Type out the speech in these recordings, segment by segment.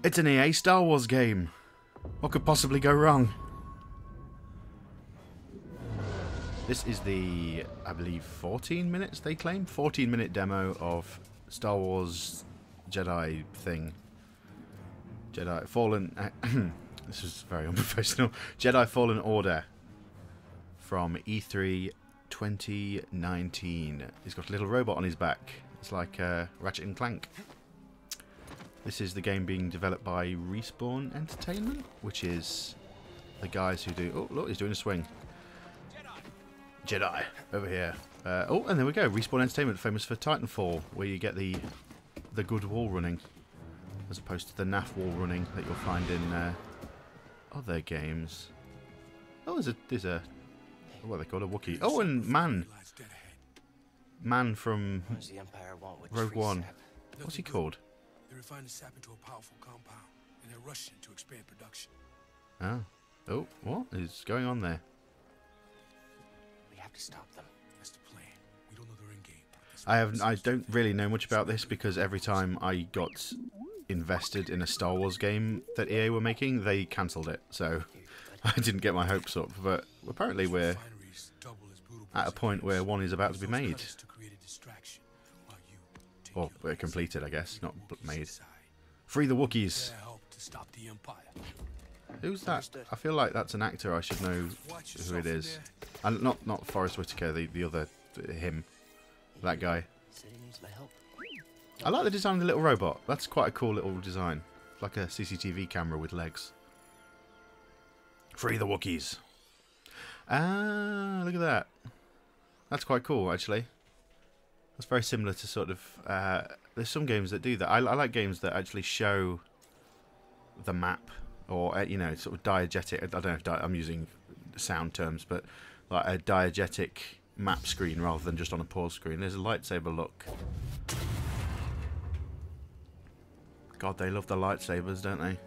It's an EA Star Wars game. What could possibly go wrong? This is the, I believe, 14 minutes they claim? 14-minute demo of Star Wars Jedi thing. Jedi Fallen... this is very unprofessional. Jedi Fallen Order from E3 2019. He's got a little robot on his back. It's like Ratchet and Clank. This is the game being developed by Respawn Entertainment, which is the guys who do... Oh, look, he's doing a swing. Jedi, over here. Oh, and there we go. Respawn Entertainment, famous for Titanfall, where you get the good wall running, as opposed to the naff wall running that you'll find in other games. Oh, there's a what are they called? A Wookiee. Oh, and Man from Rogue One. What's he called? They refine the sap into a powerful compound, and they're rushing to expand production. Oh, what is going on there? We have to stop them. That's the plan. We don't know their end game. I don't really know much about this because every time I got invested in a Star Wars game that EA were making, they cancelled it. So I didn't get my hopes up. But apparently we're at a point where one is about to be made. Or completed, I guess, not made. Free the Wookiees. Who's that? I feel like that's an actor. I should know who it is. And not Forrest Whitaker, the other him, that guy. I like the design of the little robot. That's quite a cool little design, like a CCTV camera with legs. Free the Wookiees. Ah, look at that. That's quite cool, actually. That's very similar to sort of... there's some games that do that. I like games that actually show the map, or, you know, sort of diegetic... I don't know if I'm using sound terms, but like a diegetic map screen rather than just on a pause screen. There's a lightsaber look. God, they love the lightsabers, don't they?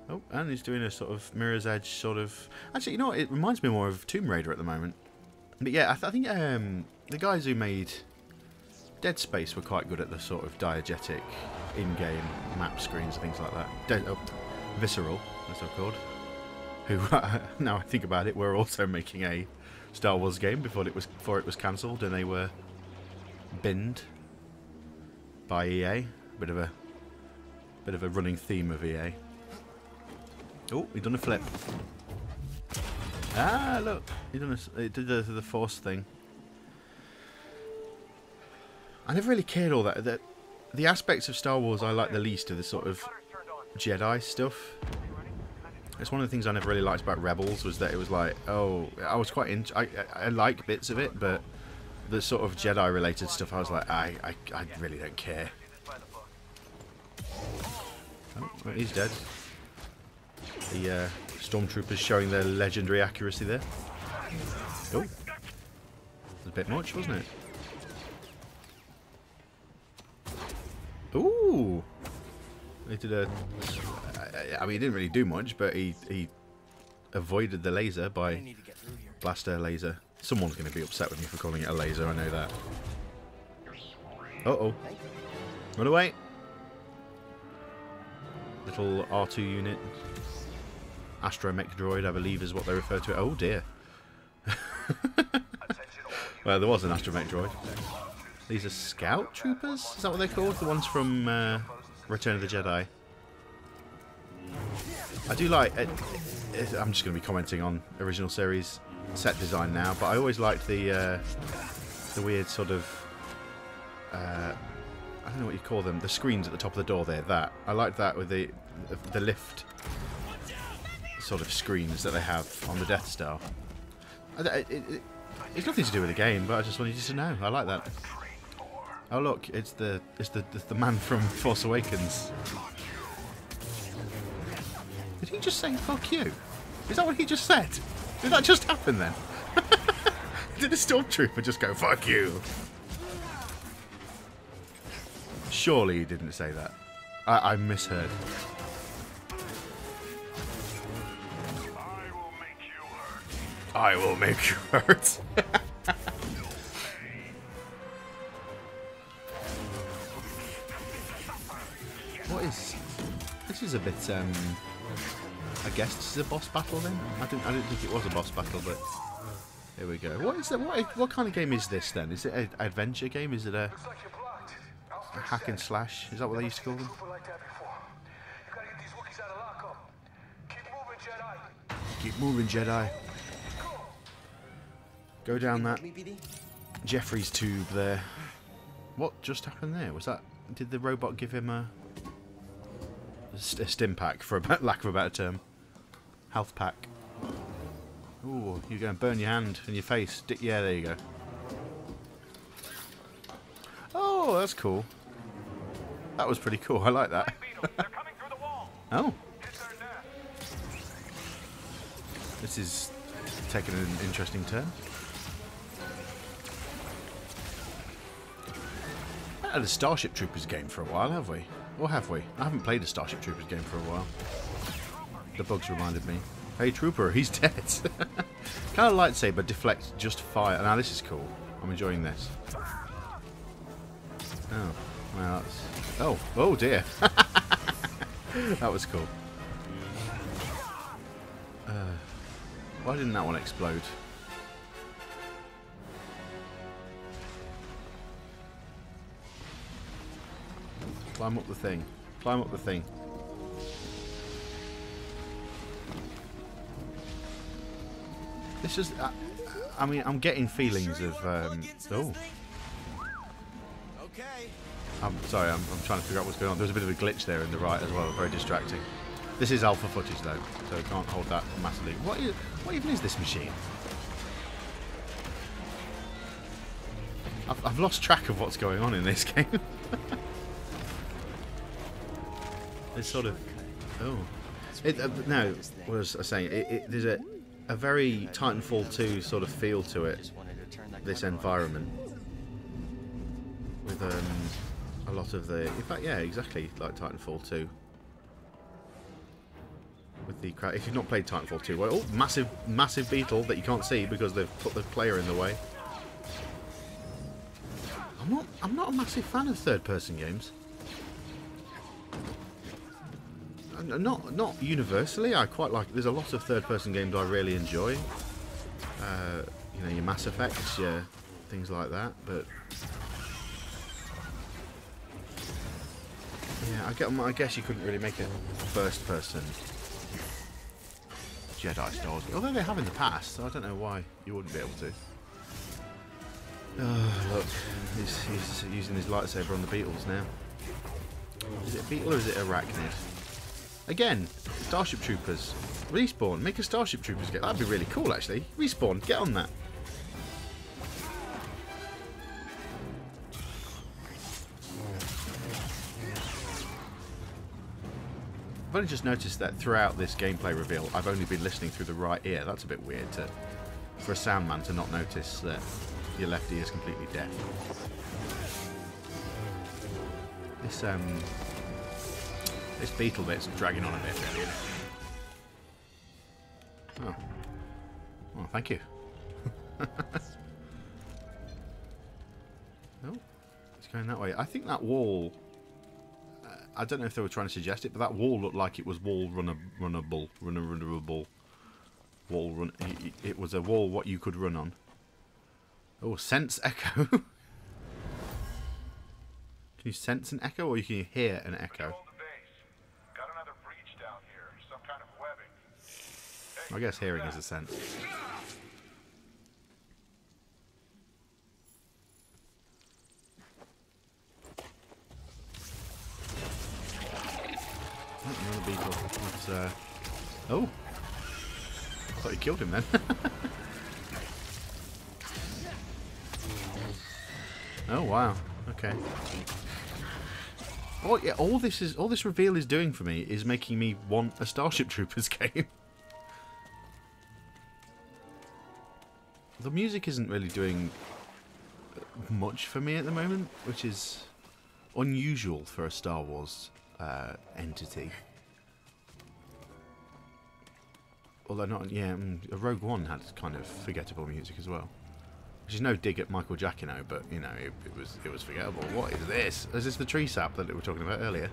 Oh, and he's doing a sort of Mirror's Edge sort of... Actually, you know what? It reminds me more of Tomb Raider at the moment. But yeah, I think the guys who made Dead Space were quite good at the sort of diegetic in-game map screens and things like that. Visceral, as they're called. Who, now I think about it, were also making a Star Wars game before it was cancelled, and they were binned by EA. Bit of a running theme of EA. Oh, he done a flip. Ah, look, he did the Force thing. I never really cared all that. The aspects of Star Wars I like the least are the sort of Jedi stuff. It's one of the things I never really liked about Rebels, was that it was like, oh, I was quite I like bits of it, but the sort of Jedi related stuff, I was like, I really don't care. Oh, well, he's dead. The stormtroopers showing their legendary accuracy there. Oh, it was a bit much, wasn't it? Ooh, he did a... I mean, he didn't really do much, but he avoided the laser by blaster laser. Someone's going to be upset with me for calling it a laser, I know that. Uh-oh. Run away. Little R2 unit. Astromech droid, I believe, is what they refer to it. Oh, dear. Well, there was an astromech droid. These are scout troopers? Is that what they're called? The ones from Return of the Jedi. I do like... I'm just going to be commenting on original series set design now, but I always liked the weird sort of... I don't know what you call them. The screens at the top of the door there. That. I liked that with the lift sort of screens that they have on the Death Star. It's nothing to do with the game, but I just wanted you to know. I like that. Oh look, it's the man from Force Awakens. Did he just say fuck you? Is that what he just said? Did that just happen then? Did the stormtrooper just go fuck you? Surely he didn't say that. I misheard. I will make you hurt. This is a bit. I guess this is a boss battle then. I didn't think it was a boss battle, but here we go. What is that? What kind of game is this then? Is it an adventure game? Is it a hack and slash? Is that what they used to call them? Keep moving, Jedi. Go down that Jeffrey's tube there. What just happened there? Was that? Did the robot give him a stim pack, for a lack of a better term? Health pack. Ooh, you're going to burn your hand and your face. Yeah, there you go. Oh, that's cool. That was pretty cool. I like that. Oh. This is taking an interesting turn. We haven't had a Starship Troopers game for a while, have we? Or have we? I haven't played a Starship Troopers game for a while. The bugs reminded me. Hey, Trooper, he's dead. Kind of lightsaber deflects just fire. Now this is cool. I'm enjoying this. Oh, well, that's... Oh dear. That was cool. Why didn't that one explode? Climb up the thing. Climb up the thing. This is... I mean, I'm getting feelings of... oh. I'm sorry, I'm trying to figure out what's going on. There's a bit of a glitch there in the right as well. Very distracting. This is alpha footage though, so I can't hold that massively. What even is this machine? I've lost track of what's going on in this game. It's sort of... Oh. No, what was I saying? There's a very Titanfall 2 sort of feel to it, this environment. With a lot of the... In fact, yeah, exactly like Titanfall 2. With the crowd. If you've not played Titanfall 2, well, massive beetle that you can't see because they've put the player in the way. I'm not a massive fan of third-person games. Not universally. I quite like. There's a lot of third-person games I really enjoy. You know, your Mass Effects, your things like that. But yeah, I guess you couldn't really make a first-person Jedi Star Wars, although they have in the past, so I don't know why you wouldn't be able to. Oh, look, he's using his lightsaber on the beetles now. Is it a beetle or is it arachnid? Again, Starship Troopers. Respawn, make a Starship Troopers game. That'd be really cool, actually. Respawn, get on that. I've only just noticed that throughout this gameplay reveal, I've only been listening through the right ear. That's a bit weird for a sound man to not notice that your left ear is completely deaf. This beetle bit's dragging on a bit, really. Oh. Well, thank you. Oh, it's going that way. I think that wall... I don't know if they were trying to suggest it, but that wall looked like it was wall runnable. It was a wall what you could run on. Oh, sense echo. Can you sense an echo, or can you hear an echo? Got another breach down here. Some kind of webbing. Hey, I guess hearing is a sense. Another beetle. That's, oh! I thought you killed him then. Oh wow. Okay. Oh yeah. All this reveal is doing for me is making me want a Starship Troopers game. The music isn't really doing much for me at the moment, which is unusual for a Star Wars entity. Although not, yeah, Rogue One had kind of forgettable music as well. Which is no dig at Michael Giacchino, but you know, it was forgettable. What is this? Is this the tree sap that we were talking about earlier?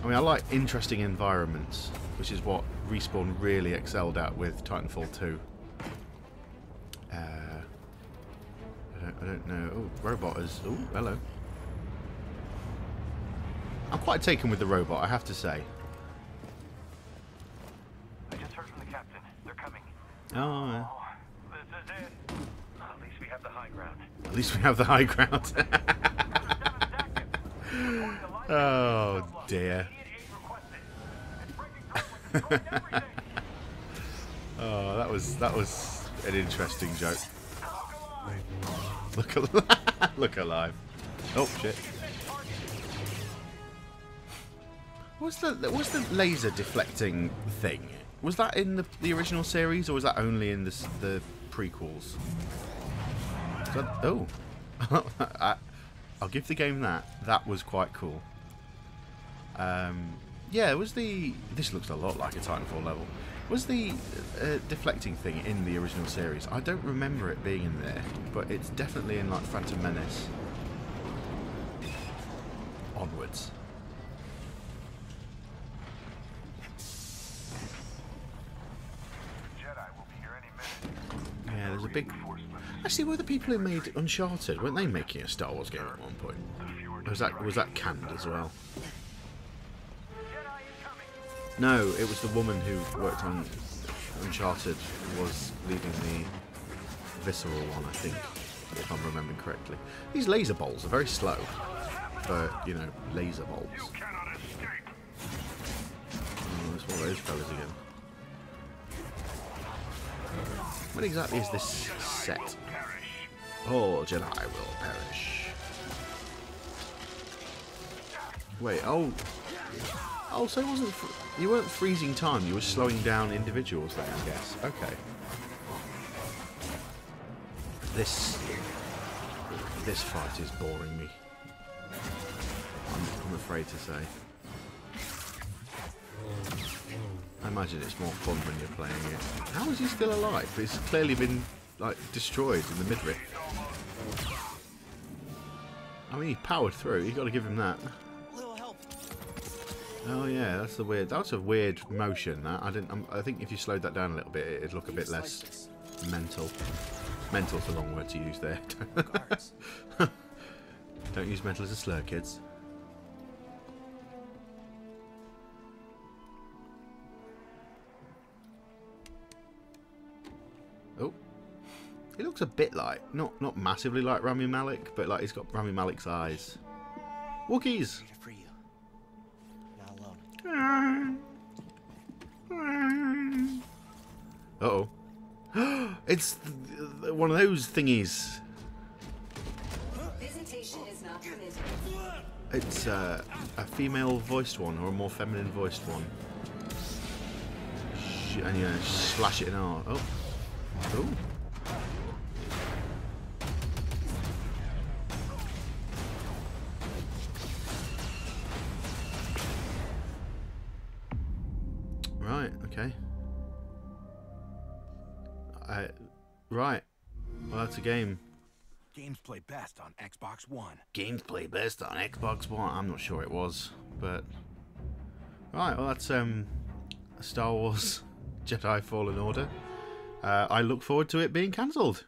I mean, I like interesting environments, which is what Respawn really excelled at with Titanfall 2. I don't know. Oh, robot is... Oh, hello. I'm quite taken with the robot, I have to say. I just heard from the captain. They're coming. Oh, yeah. Oh, this is it. At least we have the high ground. At least we have the high ground. Oh, dear. Oh, that was an interesting joke. Look alive. Oh shit. What's the laser deflecting thing? Was that in the original series, or was that only in the prequels? Oh, I'll give the game that. That was quite cool. Yeah, this looks a lot like a Titanfall level. Was the deflecting thing in the original series? I don't remember it being in there, but it's definitely in like Phantom Menace. Onwards. Jedi will be here any minute. Yeah, there's a big... Actually, were the people who made Uncharted, weren't they making a Star Wars game at one point? Or was that canned as well? No, it was the woman who worked on Uncharted was leading the visceral one, I think, if I'm remembering correctly. These laser bolts are very slow for, you know, laser bolts. You cannot escape. Oh, it's one of those fellas again. What exactly is this set? All Jedi will perish. Wait, oh, so it wasn't. You weren't freezing time. You were slowing down individuals then, I guess. Okay. This fight is boring me. I'm afraid to say. I imagine it's more fun when you're playing it. How is he still alive? He's clearly been like destroyed in the midriff. I mean, he powered through. You got to give him that. Oh yeah, that's the weird. That's a weird motion. That I think if you slowed that down a little bit, it'd look a bit less mental. Mental's the wrong word to use there. Don't use mental as a slur, kids. Oh, he looks a bit like not massively like Rami Malek, but like he's got Rami Malek's eyes. Wookiees. Uh-oh. It's one of those thingies. Visitation is not permitted. It's a female voiced one or a more feminine voiced one. And yeah, slash it in art. Oh. Oh. Right, okay. Right. Well, that's a game. Games play best on Xbox One. Games play best on Xbox One. I'm not sure it was, but... Right, well, that's Star Wars Jedi Fallen Order. I look forward to it being cancelled.